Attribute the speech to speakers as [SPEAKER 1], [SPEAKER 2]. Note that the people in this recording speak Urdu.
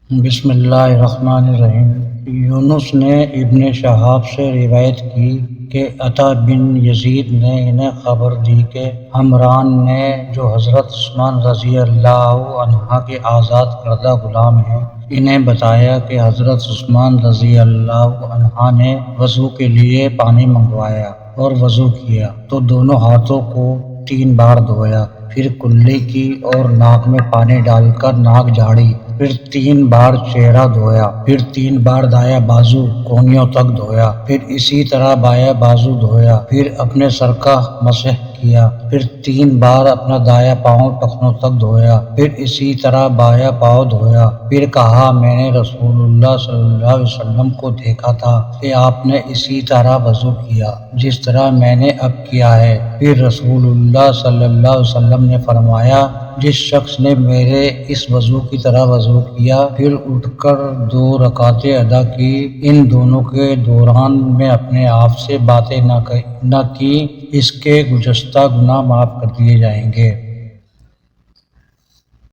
[SPEAKER 1] بسم اللہ الرحمن الرحیم۔ یونس نے ابن شہاب سے روایت کی کہ عطا بن یزید نے انہیں خبر دی کہ عمران نے، جو حضرت عثمان رضی اللہ عنہ کے آزاد کردہ غلام ہیں، انہیں بتایا کہ حضرت عثمان رضی اللہ عنہ نے وضو کے لیے پانی منگوایا اور وضو کیا تو دونوں ہاتھوں کو 3 بار دھویا، پھر کلی کی اور ناک میں پانی ڈال کر ناک جھاڑی، پھر 3 بار چہرہ دھویا، پھر 3 بار دایاں بازو کونیوں تک دھویا، پھر اسی طرح بایاں بازو دھویا، پھر اپنے سر کا مسح کیا، پھر 3 بار اپنا دایاں پاؤں ٹخنوں تک دھویا، پھر اسی طرح بایاں پاؤں دھویا۔ پھر کہا، میں نے رسول اللہ صلی اللہ علیہ وسلم کو دیکھا تھا کہ آپ نے اسی طرح وضو کیا جس طرح میں نے اب کیا ہے۔ پھر رسول اللہ صلی اللہ علیہ وسلم نے فرمایا، جس شخص نے میرے اس وضو کی طرح وضو کیا، پھر اٹھ کر 2 رکعتیں ادا کی، ان دونوں کے دوران میں اپنے آپ سے باتیں نہ کی، اس کے گزشتہ گناہ معاف کر دیے جائیں گے۔